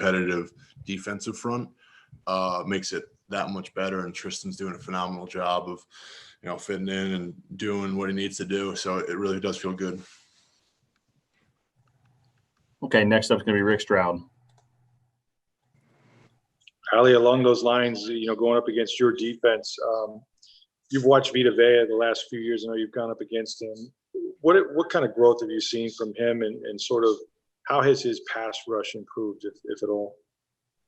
competitive defensive front makes it that much better. And Tristan's doing a phenomenal job of, fitting in and doing what he needs to do. So it really does feel good. Okay, next up is going to be Rick Stroud. Ali, along those lines, going up against your defense, you've watched Vita Vea the last few years. I know you've gone up against him. What kind of growth have you seen from him, and sort of how has his pass rush improved, if at all?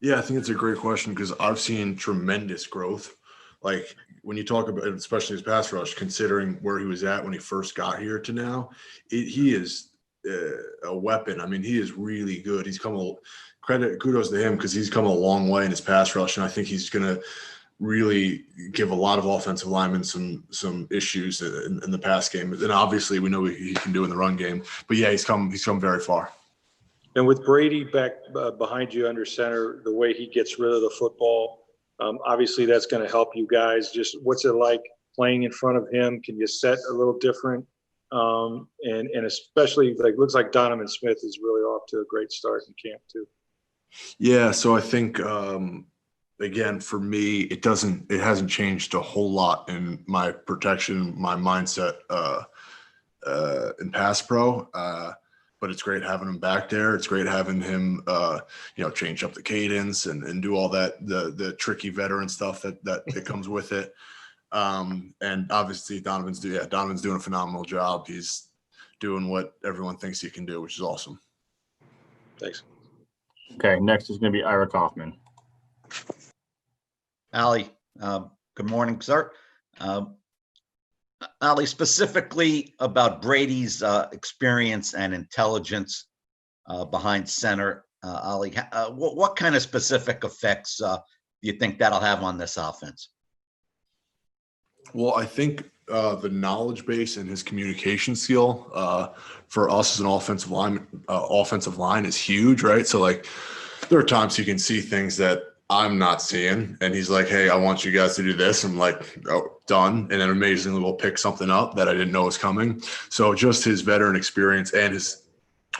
Yeah, I think it's a great question because I've seen tremendous growth. Like when you talk about, especially his pass rush, considering where he was at when he first got here to now, he is a weapon. I mean, he is really good. He's kudos to him because he's come a long way in his pass rush, and I think he's going to really give a lot of offensive linemen some issues in the pass game. And obviously, we know what he can do in the run game. But yeah, he's come very far. And with Brady back behind you under center, the way he gets rid of the football, obviously that's going to help you guys. Just what's it like playing in front of him? Can you set a little different? And especially looks like Donovan Smith is really off to a great start in camp too. Yeah, so I think again for me, it hasn't changed a whole lot in my protection, my mindset in pass pro. But it's great having him back there. It's great having him, change up the cadence and do all that, the tricky veteran stuff that comes with it. And obviously Donovan's doing a phenomenal job. He's doing what everyone thinks he can do, which is awesome. Thanks. Okay, next is going to be Ira Kaufman. Ali, good morning, sir. Ali, specifically about Brady's experience and intelligence behind center. Ali, what kind of specific effects do you think that'll have on this offense? Well, I think the knowledge base and his communication skill for us as an offensive line is huge, right? So there are times you can see things that I'm not seeing, and he's like, "Hey, I want you guys to do this." I'm like, "Oh, done." And then amazingly we'll pick something up that I didn't know was coming. So just his veteran experience and his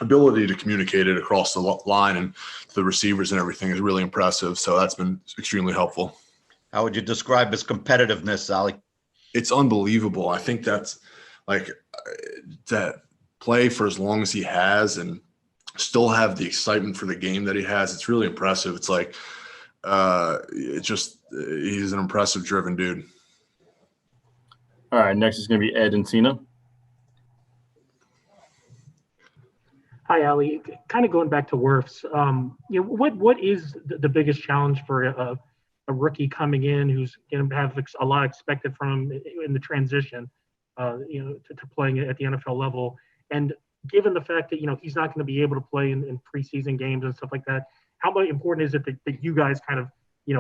ability to communicate it across the line and the receivers and everything is really impressive. So that's been extremely helpful. How would you describe his competitiveness, Ali? It's unbelievable. I think that's that play for as long as he has and still have the excitement for the game that he has. It's really impressive. It's like, he's an impressive driven dude. All right, next is going to be Ed Encina. Hi, Ali. Kind of going back to Wirfs, what is the biggest challenge for a rookie coming in who's going to have a lot expected from him in the transition, to playing at the NFL level? And given the fact that, he's not going to be able to play in preseason games and stuff like that, how important is it that you guys kind of,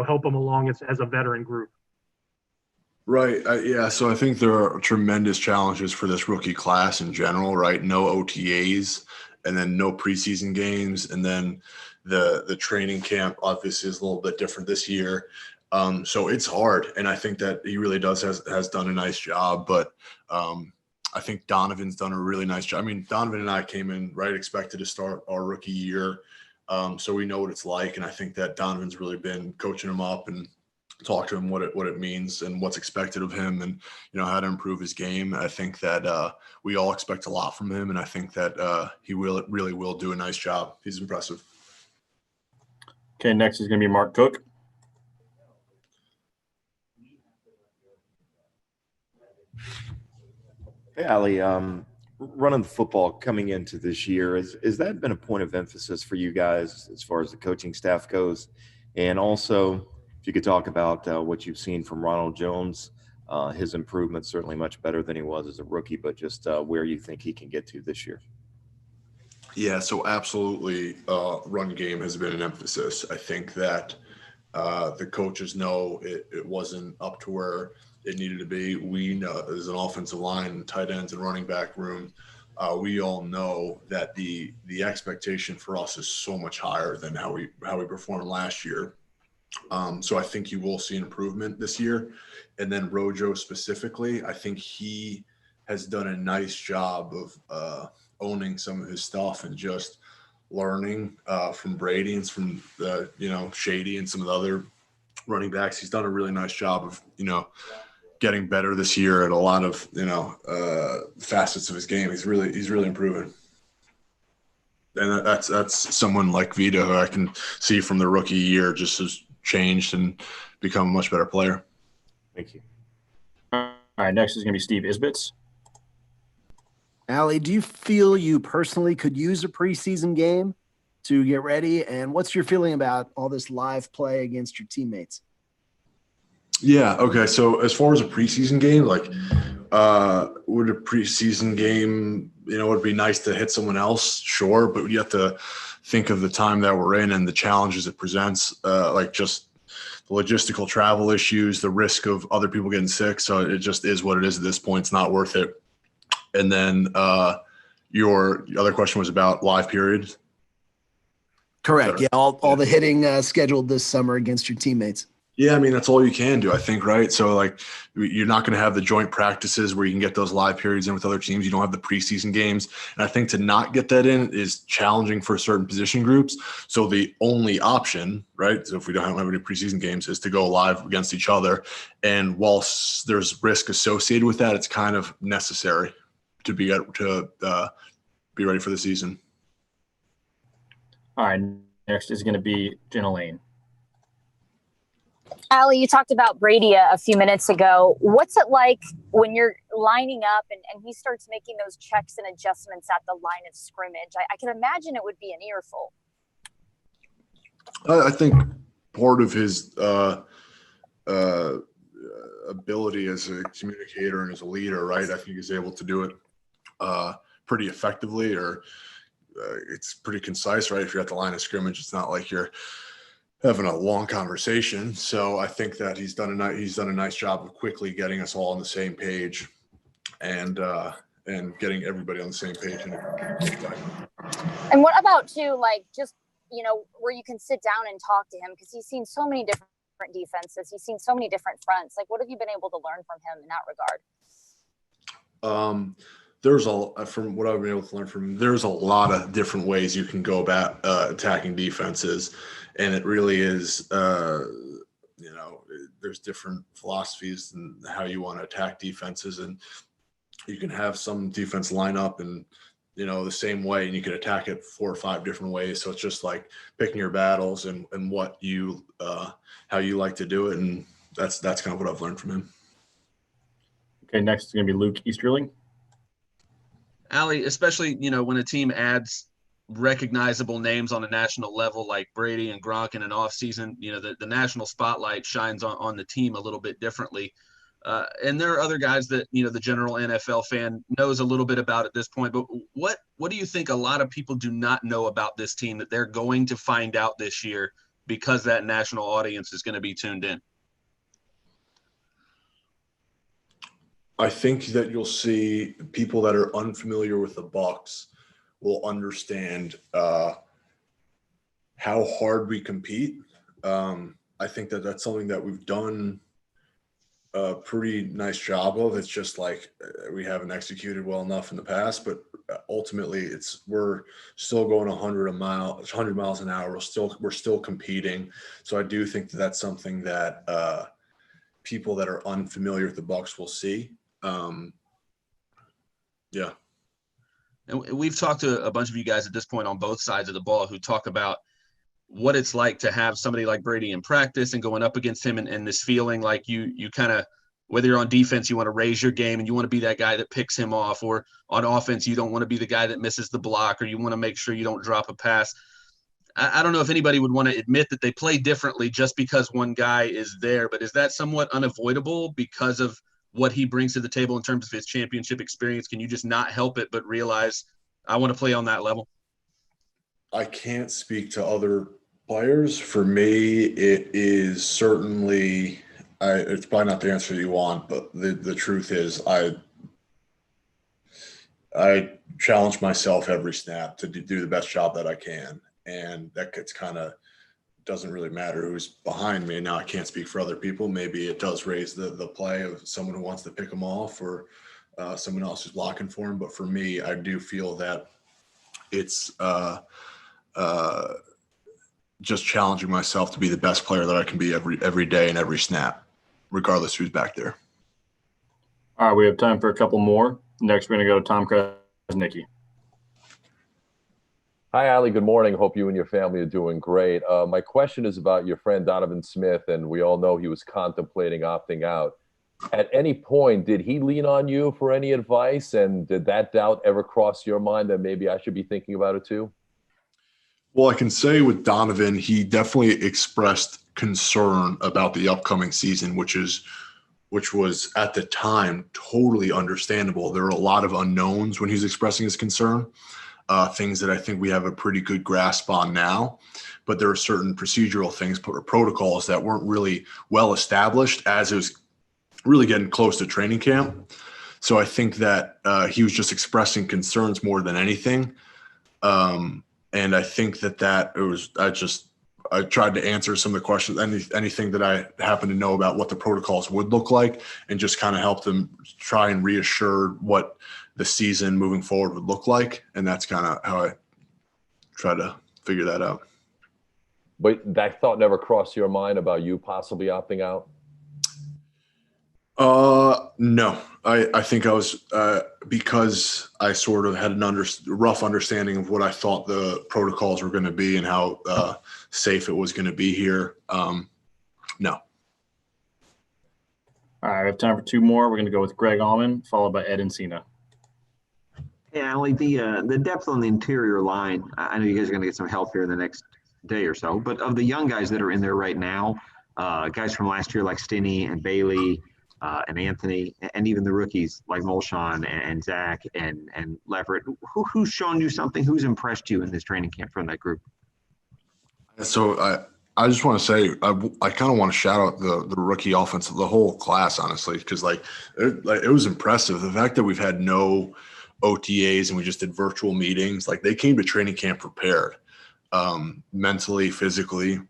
help him along as a veteran group? Right. Yeah. So I think there are tremendous challenges for this rookie class in general, right? No OTAs and then no preseason games. And then the training camp obviously is a little bit different this year. So it's hard. And I think that he really has done a nice job, but I think Donovan's done a really nice job. I mean, Donovan and I came in, right, expected to start our rookie year. So we know what it's like. And I think that Donovan's really been coaching him up and talk to him what it means and what's expected of him and, how to improve his game. I think that we all expect a lot from him. And I think that he really will do a nice job. He's impressive. Okay, next is going to be Mark Cook. Hey, Ali, running the football coming into this year, has that been a point of emphasis for you guys as far as the coaching staff goes? And also, if you could talk about what you've seen from Ronald Jones, his improvement certainly much better than he was as a rookie, but just where you think he can get to this year. Yeah, so absolutely, run game has been an emphasis. I think that the coaches know it wasn't up to where it needed to be. We know as an offensive line, tight ends, and running back room, we all know that the expectation for us is so much higher than how we performed last year. So I think you will see an improvement this year. And then Rojo specifically, I think he has done a nice job of owning some of his stuff and just learning from Brady and from Shady and some of the other running backs. He's done a really nice job of getting better this year at a lot of facets of his game. He's really improving. And that's someone like Vita, who I can see from the rookie year just has changed and become a much better player. Thank you. All right, next is going to be Steve Isbitz. Ali, do you feel you personally could use a preseason game to get ready? And what's your feeling about all this live play against your teammates? Yeah. Okay. So as far as a preseason game, like, would a preseason game, would be nice to hit someone else? Sure. But you have to think of the time that we're in and the challenges it presents, like just the logistical travel issues, the risk of other people getting sick. So it just is what it is at this point. It's not worth it. And then your other question was about live periods. Correct. Yeah. All the hitting scheduled this summer against your teammates. Yeah, I mean, that's all you can do, I think, right? So, like, you're not going to have the joint practices where you can get those live periods in with other teams. You don't have the preseason games. And I think to not get that in is challenging for certain position groups. So the only option, right, so if we don't have any preseason games, is to go live against each other. And whilst there's risk associated with that, it's kind of necessary to be ready for the season. All right, next is going to be Jenna Lane. Ali, you talked about Brady a few minutes ago. What's it like when you're lining up and he starts making those checks and adjustments at the line of scrimmage? I can imagine it would be an earful. I think part of his ability as a communicator and as a leader, right, I think he's able to do it pretty effectively, or it's pretty concise, right? If you're at the line of scrimmage, it's not like you're having a long conversation. So I think that he's done a nice job of quickly getting us all on the same page and getting everybody on the same page. And what about too, like, just, where you can sit down and talk to him, because he's seen so many different defenses. He's seen so many different fronts. Like, what have you been able to learn from him in that regard? From what I've been able to learn from him, there's a lot of different ways you can go about attacking defenses. And it really is, there's different philosophies and how you want to attack defenses. And you can have some defense line up and, the same way, and you can attack it 4 or 5 different ways. So it's just like picking your battles and what you, how you like to do it. And that's kind of what I've learned from him. Okay, next is going to be Luke Easterling. Ali, especially, when a team adds recognizable names on a national level like Brady and Gronk in an offseason, the national spotlight shines on the team a little bit differently. And there are other guys that, the general NFL fan knows a little bit about at this point. But what do you think a lot of people do not know about this team that they're going to find out this year because that national audience is going to be tuned in? I think that you'll see people that are unfamiliar with the Bucs will understand how hard we compete. I think that that's something that we've done a pretty nice job of. It's just like we haven't executed well enough in the past, but ultimately we're still going 100 miles an hour. We're still competing. So I do think that that's something that people that are unfamiliar with the Bucs will see. Yeah. And we've talked to a bunch of you guys at this point on both sides of the ball who talk about what it's like to have somebody like Brady in practice and going up against him and this feeling like you kind of, whether you're on defense, you want to raise your game and you want to be that guy that picks him off, or on offense, you don't want to be the guy that misses the block, or you want to make sure you don't drop a pass. I don't know if anybody would want to admit that they play differently just because one guy is there, but is that somewhat unavoidable because of what he brings to the table in terms of his championship experience? Can you just not help it but realize I want to play on that level? I can't speak to other players. For me, it is certainly it's probably not the answer you want, but the truth is I challenge myself every snap to do the best job that I can. And that gets doesn't really matter who's behind me. Now I can't speak for other people. Maybe it does raise the play of someone who wants to pick them off, or someone else who's blocking for him. But for me, I do feel that it's just challenging myself to be the best player that I can be every day and every snap, regardless who's back there. All right, we have time for a couple more. Next, we're going to go to Tom Krasnicki. Hi, Ali. Good morning. Hope you and your family are doing great. My question is about your friend Donovan Smith, and we all know he was contemplating opting out. At any point, did he lean on you for any advice, and did that doubt ever cross your mind that maybe I should be thinking about it too? Well, I can say with Donovan, he definitely expressed concern about the upcoming season, which was at the time totally understandable. There were a lot of unknowns when he was expressing his concern. Things that I think we have a pretty good grasp on now, but there are certain procedural things, protocols that weren't really well established as it was really getting close to training camp. So I think that he was just expressing concerns more than anything. And I think I tried to answer some of the questions, anything that I happen to know about what the protocols would look like, and just kind of help them try and reassure what the season moving forward would look like. And that's kind of how I try to figure that out. But that thought never crossed your mind about you possibly opting out? No, I think I was, because I sort of had an rough understanding of what I thought the protocols were going to be and how safe it was going to be here. No. All right, we have time for two more. We're going to go with Greg Allman, followed by Ed Encina. Hey, Ali, the depth on the interior line, I know you guys are going to get some help here in the next day or so, but of the young guys that are in there right now, guys from last year like Stinney and Bailey and Anthony, and even the rookies like Molshan and Zach and Leverett, who's shown you something? Who's impressed you in this training camp from that group? So I just want to say I kind of want to shout out the rookie offense, the whole class, honestly, because it was impressive. The fact that we've had no OTAs and we just did virtual meetings, they came to training camp prepared, mentally, physically.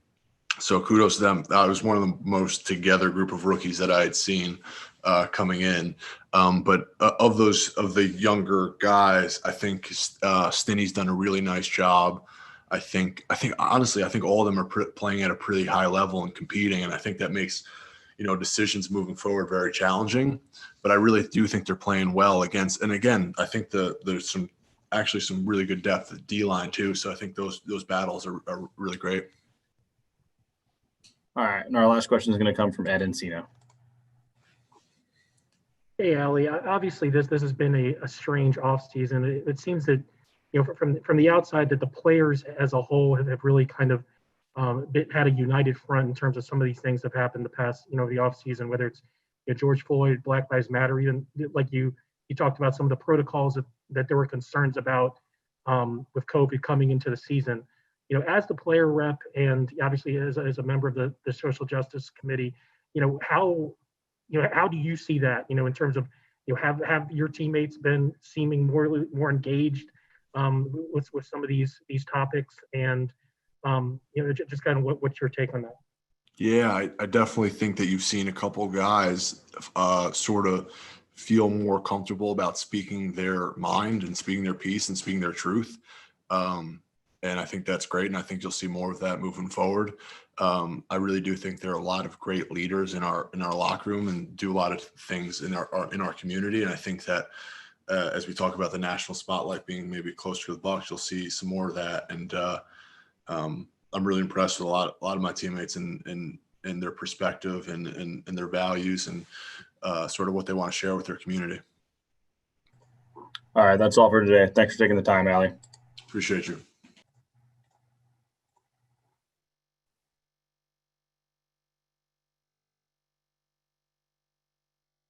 So kudos to them. That was one of the most together group of rookies that I had seen coming in. But of the younger guys, I think Stinney's done a really nice job. I think honestly, all of them are playing at a pretty high level and competing, and I think that makes decisions moving forward very challenging. But I really do think they're playing well against. And again, I think there's some really good depth at D-line too. So I think those battles are really great. All right, and our last question is going to come from Ed Encina. Hey, Ali. Obviously, this has been a strange offseason. It seems that from the outside that the players as a whole have really kind of had a united front in terms of some of these things that have happened the past the offseason, whether it's George Floyd, Black Lives Matter, even like you talked about some of the protocols that there were concerns about with COVID coming into the season. As the player rep and obviously as a member of the Social Justice Committee, how do you see that? In terms of have your teammates been seeming more engaged with some of these topics, and just kind of what's your take on that? Yeah, I definitely think that you've seen a couple guys sort of feel more comfortable about speaking their mind and speaking their piece and speaking their truth. And I think that's great. And I think you'll see more of that moving forward. I really do think there are a lot of great leaders in our locker room and do a lot of things in our community. And I think that as we talk about the national spotlight being maybe closer to the Bucs, you'll see some more of that. And I'm really impressed with a lot of my teammates and their perspective and their values and sort of what they want to share with their community. All right, that's all for today. Thanks for taking the time, Ali. Appreciate you.